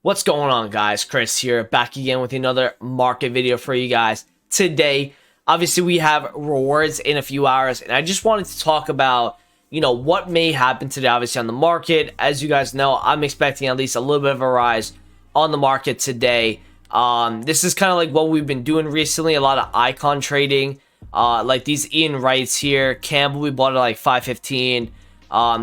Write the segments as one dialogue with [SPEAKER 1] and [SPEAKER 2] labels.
[SPEAKER 1] What's going on, guys? Chris here, back again with another market video for you guys today. Obviously, we have rewards in a few hours, and I just wanted to talk about, what may happen today, obviously, on the market. As you guys know, I'm expecting at least a little bit of a rise on the market today. This is kind of like what we've been doing recently, a lot of icon trading, like these Ian Wrights here. Campbell, we bought at like 515.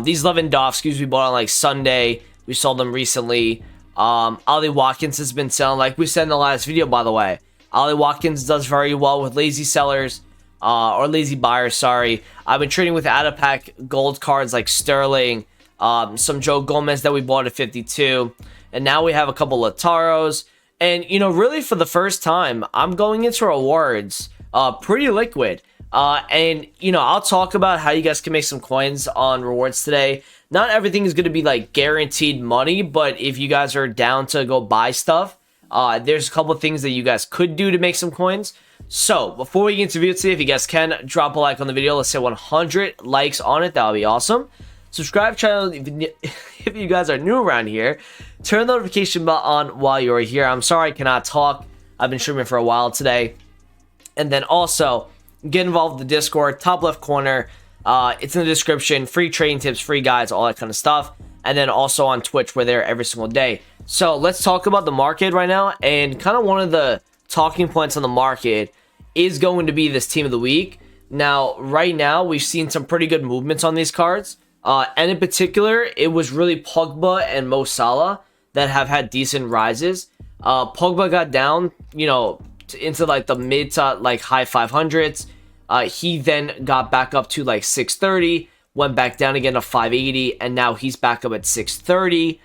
[SPEAKER 1] These Lewandowskis, we bought on like Sunday. We sold them recently. Ollie Watkins has been selling, like we said in the last video, by the way. Ollie Watkins does very well with lazy sellers, or lazy buyers, sorry. I've been trading with out-of-pack gold cards like Sterling, some Joe Gomez that we bought at 52, and now we have a couple of Taros. And, really for the first time, I'm going into rewards pretty liquid. And, I'll talk about how you guys can make some coins on rewards today. Not everything is going to be like guaranteed money, but if you guys are down to go buy stuff, there's a couple of things that you guys could do to make some coins. So before we get into the video today, if you guys can, drop a like on the video. Let's say 100 likes on it. That would be awesome. Subscribe channel if you guys are new around here. Turn the notification bell on while you're here. I'm sorry I cannot talk. I've been streaming for a while today. And then also, get involved in the Discord, top left corner. It's in the description. Free trading tips, free guides, all that kind of stuff. And then also on Twitch, we're there every single day. So let's talk about the market right now. And kind of one of the talking points on the market is going to be this team of the week. Now, right now, we've seen some pretty good movements on these cards. And in particular, it was really Pogba and Mo Salah that have had decent rises. Pogba got down, into like the mid to like high 500s. He then got back up to like 630, went back down again to 580, and now he's back up at 630.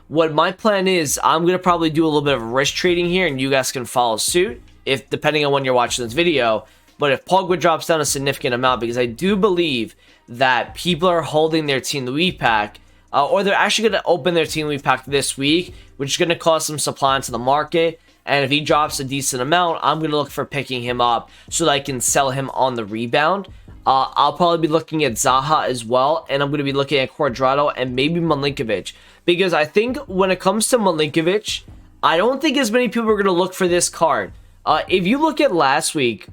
[SPEAKER 1] What my plan is, I'm going to probably do a little bit of risk trading here, and you guys can follow suit, if depending on when you're watching this video. But if Pogba drops down a significant amount, because I do believe that people are holding their Team of the Week pack, or they're actually going to open their Team of the Week pack this week, which is going to cause some supply into the market. And if he drops a decent amount, I'm going to look for picking him up so that I can sell him on the rebound. I'll probably be looking at Zaha as well. And I'm going to be looking at Cuadrado and maybe Milinkovic. Because I think when it comes to Milinkovic, I don't think as many people are going to look for this card. If you look at last week,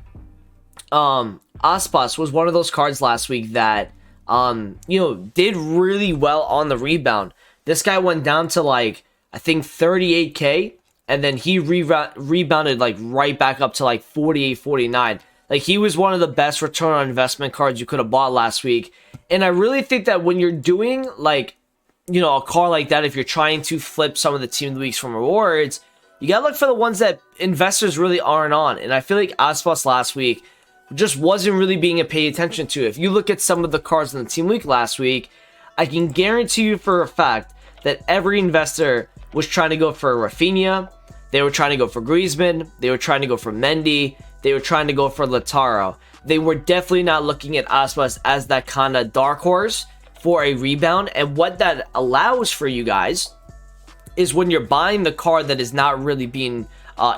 [SPEAKER 1] Aspas was one of those cards last week that, did really well on the rebound. This guy went down to like, I think 38k. And then he rebounded like right back up to like 48, 49. Like he was one of the best return on investment cards you could have bought last week. And I really think that when you're doing like, a card like that, if you're trying to flip some of the Team of the Weeks from rewards, you gotta look for the ones that investors really aren't on. And I feel like Aspas last week just wasn't really being paid attention to. If you look at some of the cards in the Team Week last week, I can guarantee you for a fact that every investor was trying to go for Rafinha. They were trying to go for Griezmann. They were trying to go for Mendy. They were trying to go for Lautaro. They were definitely not looking at Aspas as that kind of dark horse for a rebound. And what that allows for you guys is when you're buying the card that is not really being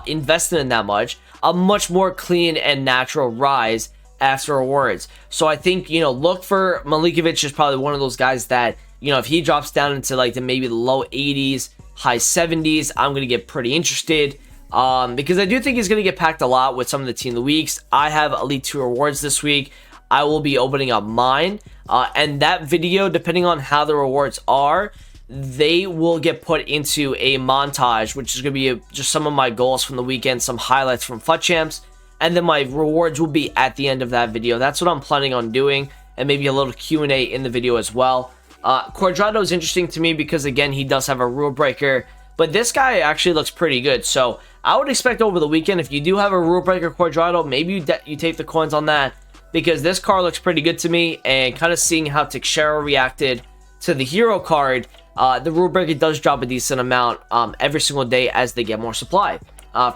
[SPEAKER 1] invested in that much, a much more clean and natural rise after rewards. So I think, look for Milinkovic is probably one of those guys that, if he drops down into like maybe the low 80s, high 70s, I'm going to get pretty interested because I do think he's going to get packed a lot with some of the Team of the Weeks. I have Elite 2 rewards this week. I will be opening up mine. And that video, depending on how the rewards are, they will get put into a montage, which is going to be just some of my goals from the weekend, some highlights from FUT Champs, and then my rewards will be at the end of that video. That's what I'm planning on doing, and maybe a little Q&A in the video as well. Cuadrado is interesting to me because, again, he does have a rule breaker, but this guy actually looks pretty good. So I would expect over the weekend, if you do have a rule breaker Cuadrado, maybe you take the coins on that, because this card looks pretty good to me. And kind of seeing how Teixeira reacted to the hero card, the rule breaker does drop a decent amount every single day as they get more supply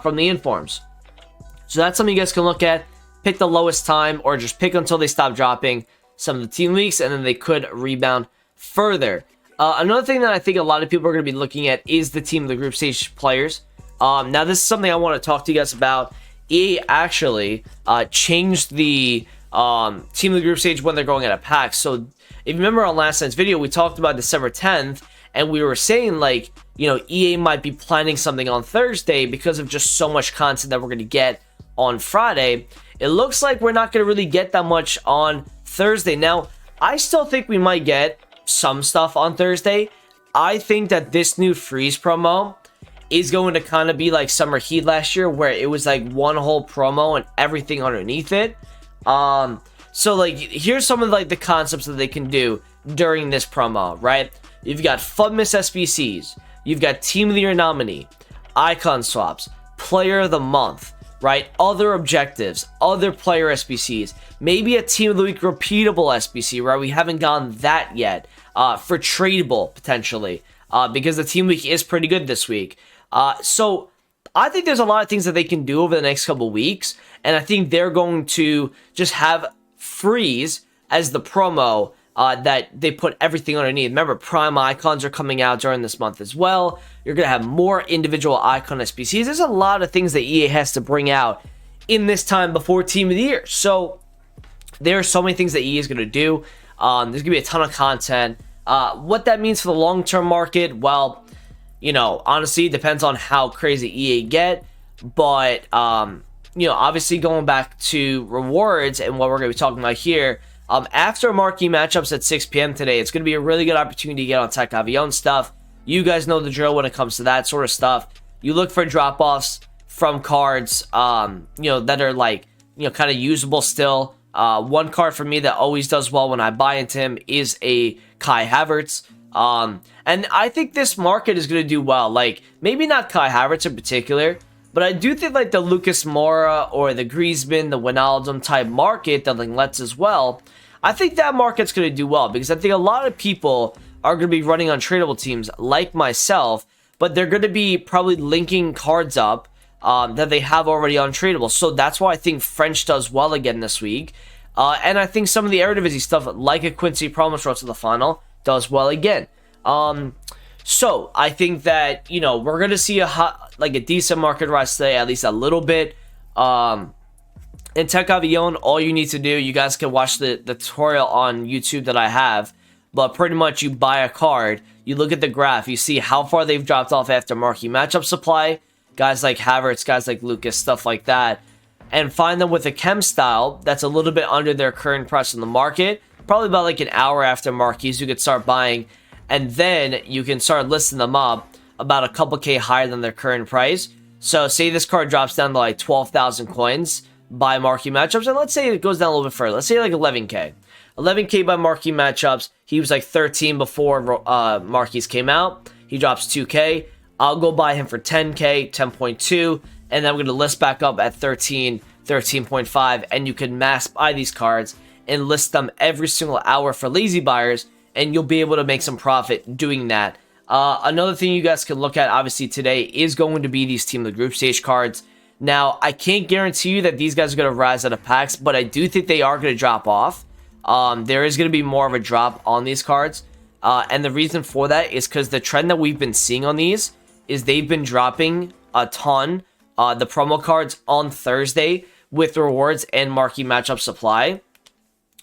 [SPEAKER 1] from the informs. So that's something you guys can look at. Pick the lowest time or just pick until they stop dropping some of the team weeks, and then they could rebound further. Another thing that I think a lot of people are going to be looking at is the team of the group stage players. Now, this is something I want to talk to you guys about. EA actually changed the team of the group stage when they're going at a pack. So if you remember on last night's video, we talked about December 10th, and we were saying, like, EA might be planning something on Thursday because of just so much content that we're going to get on Friday. It looks like we're not going to really get that much on Thursday. Now, I still think we might get some stuff on Thursday. I think that this new freeze promo is going to kind of be like Summer Heat last year, where it was like one whole promo and everything underneath it. So like, here's some of like the concepts that they can do during this promo, right? You've got Funmas SBCs, you've got Team of the Year nominee, icon swaps, Player of the Month, right? Other objectives, other player SBCs, maybe a Team of the Week repeatable SBC, right? We haven't gotten that yet. For tradable potentially, because the Team Week is pretty good this week. So I think there's a lot of things that they can do over the next couple weeks, and I think they're going to just have Freeze as the promo that they put everything underneath. Remember, Prime icons are coming out during this month as well. You're going to have more individual icon SBCs. There's a lot of things that EA has to bring out in this time before Team of the Year. So there are so many things that EA is going to do. There's going to be a ton of content. What that means for the long-term market, well, honestly, it depends on how crazy EA get. But, obviously going back to rewards and what we're going to be talking about here, after marquee matchups at 6 p.m. today, it's going to be a really good opportunity to get on Tech Avion stuff. You guys know the drill when it comes to that sort of stuff. You look for drop-offs from cards, that are like, kind of usable still. One card for me that always does well when I buy into him is a Kai Havertz. And I think this market is going to do well. Like, maybe not Kai Havertz in particular, but I do think like the Lucas Moura or the Griezmann, the Wijnaldum type market, the Linglets as well, I think that market's going to do well because I think a lot of people are going to be running on tradable teams like myself, but they're going to be probably linking cards up that they have already on tradable. So that's why I think French does well again this week. And I think some of the Eredivisie stuff, like a Quincy Promise Road to the Final, does well again. So I think that, we're going to see a decent market rise today, at least a little bit. In Tech Avion, all you need to do, you guys can watch the tutorial on YouTube that I have, but pretty much you buy a card, you look at the graph, you see how far they've dropped off after marquee matchup supply, guys like Havertz, guys like Lucas, stuff like that, and find them with a chem style that's a little bit under their current price in the market, probably about like an hour after marquees, you could start buying, and then you can start listing them up about a couple K higher than their current price. So say this card drops down to like 12,000 coins by marquee matchups, and let's say it goes down a little bit further. Let's say like 11K. 11K by marquee matchups. He was like 13 before marquees came out. He drops 2K. I'll go buy him for 10K, 10.2, and then I'm going to list back up at 13, 13.5, and you can mass buy these cards and list them every single hour for lazy buyers, and you'll be able to make some profit doing that. Another thing you guys can look at, obviously, today is going to be these Team of the Group Stage cards. Now, I can't guarantee you that these guys are going to rise out of packs, but I do think they are going to drop off. There is going to be more of a drop on these cards. And the reason for that is because the trend that we've been seeing on these is they've been dropping a ton, the promo cards on Thursday with rewards and marquee matchup supply.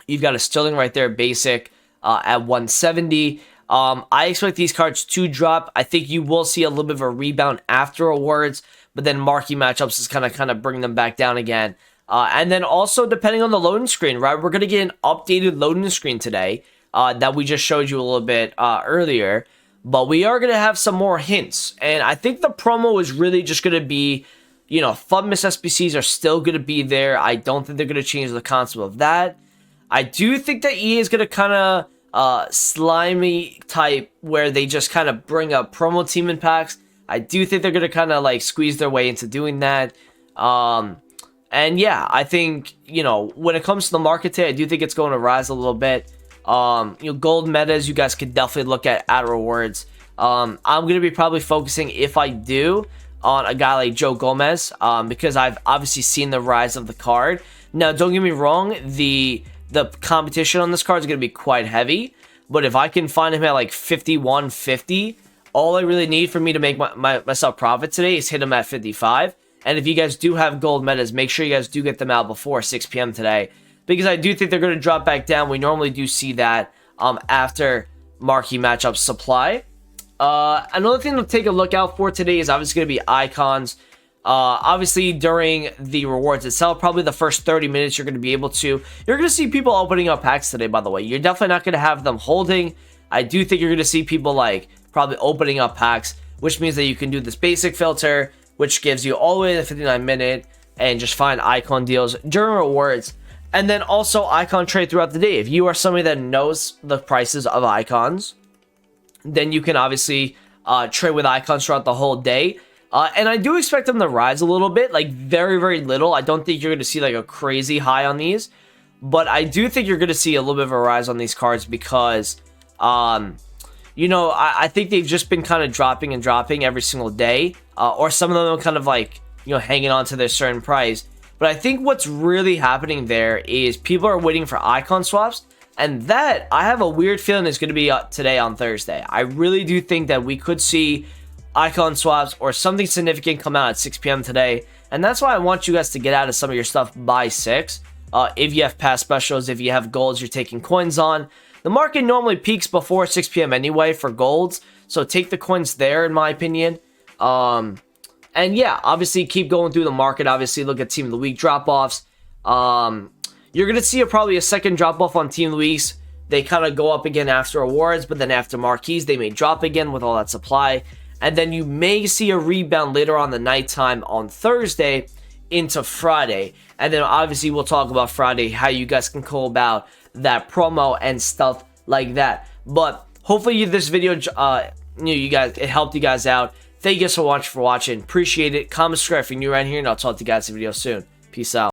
[SPEAKER 1] You've got a Sterling right there, basic, at 170. I expect these cards to drop. I think you will see a little bit of a rebound after awards, but then marquee matchups is kind of bring them back down again. And then also, depending on the loading screen, right? We're going to get an updated loading screen today that we just showed you a little bit earlier. But we are going to have some more hints. And I think the promo is really just going to be, Funmas SBCs are still going to be there. I don't think they're going to change the concept of that. I do think that EA is going to kind of slimy type where they just kind of bring up promo team in packs. I do think they're going to kind of like squeeze their way into doing that. And yeah, I think, when it comes to the market today, I do think it's going to rise a little bit. Gold metas, you guys could definitely look at rewards. I'm going to be probably focusing, if I do, on a guy like Joe Gomez, because I've obviously seen the rise of the card. Now, don't get me wrong, the competition on this card is going to be quite heavy, but if I can find him at like 51.50, all I really need for me to make myself profit today is hit him at 55. And if you guys do have gold metas, make sure you guys do get them out before 6 p.m. today, because I do think they're going to drop back down. We normally do see that after marquee matchup supply. Another thing to take a look out for today is obviously going to be icons. Obviously during the rewards itself, probably the first 30 minutes you're going to be able to, you're going to see people opening up packs today, by the way. You're definitely not going to have them holding. I do think you're going to see people like probably opening up packs, which means that you can do this basic filter, which gives you all the way to 59 minute and just find icon deals during rewards. And then also icon trade throughout the day. If you are somebody that knows the prices of icons, then you can obviously trade with icons throughout the whole day. And I do expect them to rise a little bit, like very, very little. I don't think you're going to see like a crazy high on these, but I do think you're going to see a little bit of a rise on these cards because, you know, I think they've just been kind of dropping and dropping every single day, or some of them are kind of like, you know, hanging on to their certain price. But I think what's really happening there is people are waiting for icon swaps. And that, I have a weird feeling, is going to be today on Thursday. I really do think that we could see icon swaps or something significant come out at 6 p.m. today. And that's why I want you guys to get out of some of your stuff by 6. If you have past specials, if you have golds you're taking coins on. The market normally peaks before 6 p.m. anyway for golds. So take the coins there, in my opinion. And yeah, obviously keep going through the market. Obviously look at Team of the Week drop-offs. You're going to see probably a second drop-off on Team of the Weeks. They kind of go up again after awards, but then after marquees, they may drop again with all that supply. And then you may see a rebound later on the nighttime on Thursday into Friday. And then obviously we'll talk about Friday, how you guys can go about that promo and stuff like that. But hopefully this video, you guys, it helped you guys out. Thank you so much for watching. Appreciate it. Comment, subscribe if you're new around here, and I'll talk to you guys in the video soon. Peace out.